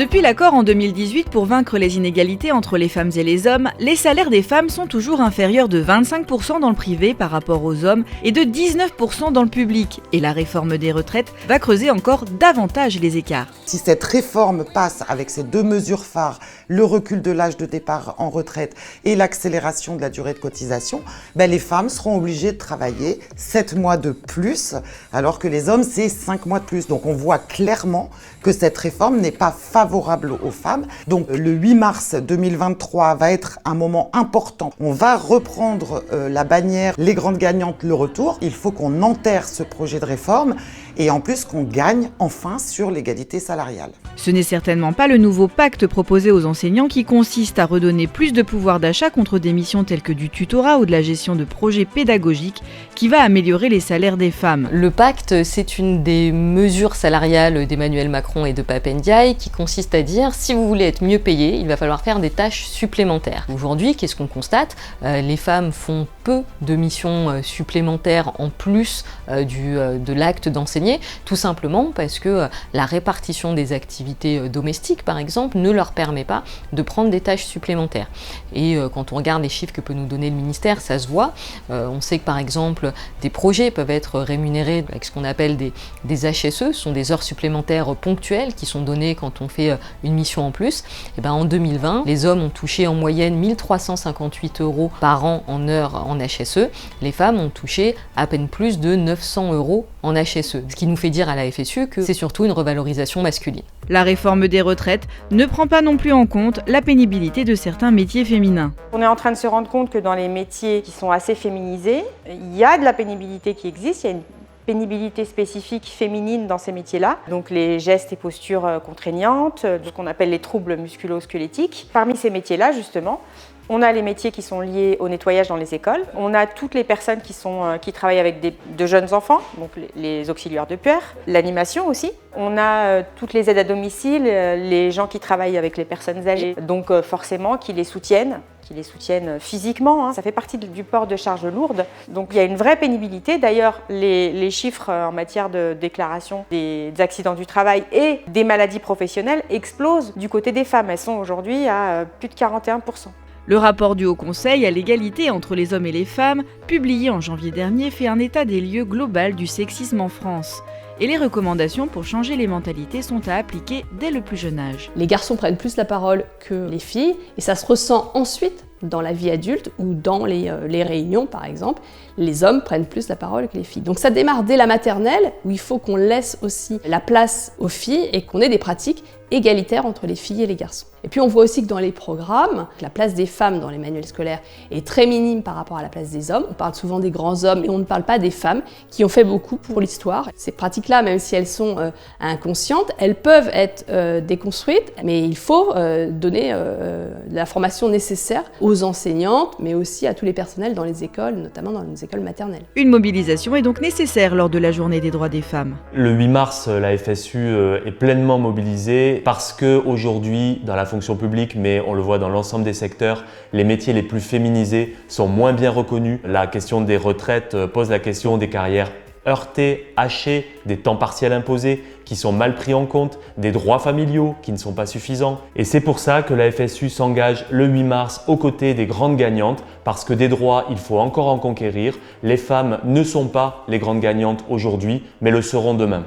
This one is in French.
Depuis l'accord en 2018 pour vaincre les inégalités entre les femmes et les hommes, les salaires des femmes sont toujours inférieurs de 25% dans le privé par rapport aux hommes et de 19% dans le public. Et la réforme des retraites va creuser encore davantage les écarts. Si cette réforme passe avec ces deux mesures phares, le recul de l'âge de départ en retraite et l'accélération de la durée de cotisation, les femmes seront obligées de travailler 7 mois de plus, alors que les hommes, c'est 5 mois de plus. Donc on voit clairement que cette réforme n'est pas favorable aux femmes. Donc le 8 mars 2023 va être un moment important. On va reprendre la bannière « Les grandes gagnantes, le retour ». Il faut qu'on enterre ce projet de réforme et en plus qu'on gagne enfin sur l'égalité salariale. Ce n'est certainement pas le nouveau pacte proposé aux enseignants qui consiste à redonner plus de pouvoir d'achat contre des missions telles que du tutorat ou de la gestion de projets pédagogiques qui va améliorer les salaires des femmes. Le pacte, c'est une des mesures salariales d'Emmanuel Macron et de Pape Ndiaye qui consiste à dire si vous voulez être mieux payé, il va falloir faire des tâches supplémentaires. Aujourd'hui, qu'est-ce qu'on constate? Les femmes font peu de missions supplémentaires en plus de l'acte d'enseigner, tout simplement parce que la répartition des activités domestiques, par exemple, ne leur permet pas de prendre des tâches supplémentaires. Et quand on regarde les chiffres que peut nous donner le ministère, ça se voit. On sait que, par exemple, des projets peuvent être rémunérés avec ce qu'on appelle des HSE, ce sont des heures supplémentaires ponctuelles qui sont données quand on fait une mission en plus. Et en 2020, les hommes ont touché en moyenne 1 358 € par an en heures en HSE. Les femmes ont touché à peine plus de 900 € en HSE. Ce qui nous fait dire à la FSU que c'est surtout une revalorisation masculine. La réforme des retraites ne prend pas non plus en compte la pénibilité de certains métiers féminins. On est en train de se rendre compte que dans les métiers qui sont assez féminisés, il y a de la pénibilité qui existe, il y a une pénibilité spécifique féminine dans ces métiers-là. Donc les gestes et postures contraignantes, ce qu'on appelle les troubles musculo-squelettiques. Parmi ces métiers-là, justement, on a les métiers qui sont liés au nettoyage dans les écoles. On a toutes les personnes qui travaillent avec de jeunes enfants, donc les auxiliaires de puère, l'animation aussi. On a toutes les aides à domicile, les gens qui travaillent avec les personnes âgées, donc forcément qui les soutiennent physiquement. Ça fait partie du port de charges lourdes. Donc il y a une vraie pénibilité. D'ailleurs, les chiffres en matière de déclaration des accidents du travail et des maladies professionnelles explosent du côté des femmes. Elles sont aujourd'hui à plus de 41%. Le rapport du Haut Conseil à l'égalité entre les hommes et les femmes, publié en janvier dernier, fait un état des lieux global du sexisme en France. Et les recommandations pour changer les mentalités sont à appliquer dès le plus jeune âge. Les garçons prennent plus la parole que les filles et ça se ressent ensuite dans la vie adulte ou dans les réunions par exemple. Les hommes prennent plus la parole que les filles. Donc ça démarre dès la maternelle où il faut qu'on laisse aussi la place aux filles et qu'on ait des pratiques égalitaires entre les filles et les garçons. Et puis on voit aussi que dans les programmes, la place des femmes dans les manuels scolaires est très minime par rapport à la place des hommes. On parle souvent des grands hommes et on ne parle pas des femmes qui ont fait beaucoup pour l'histoire. Ces pratiques-là, même si elles sont inconscientes, elles peuvent être déconstruites, mais il faut donner la formation nécessaire aux enseignantes, mais aussi à tous les personnels dans les écoles, notamment dans les écoles maternelles. Une mobilisation est donc nécessaire lors de la journée des droits des femmes. Le 8 mars, la FSU est pleinement mobilisée parce qu'aujourd'hui, dans la fonction publique, mais on le voit dans l'ensemble des secteurs, les métiers les plus féminisés sont moins bien reconnus. La question des retraites pose la question des carrières heurtées, hachées, des temps partiels imposés qui sont mal pris en compte, des droits familiaux qui ne sont pas suffisants. Et c'est pour ça que la FSU s'engage le 8 mars aux côtés des grandes gagnantes, parce que des droits, il faut encore en conquérir. Les femmes ne sont pas les grandes gagnantes aujourd'hui, mais le seront demain.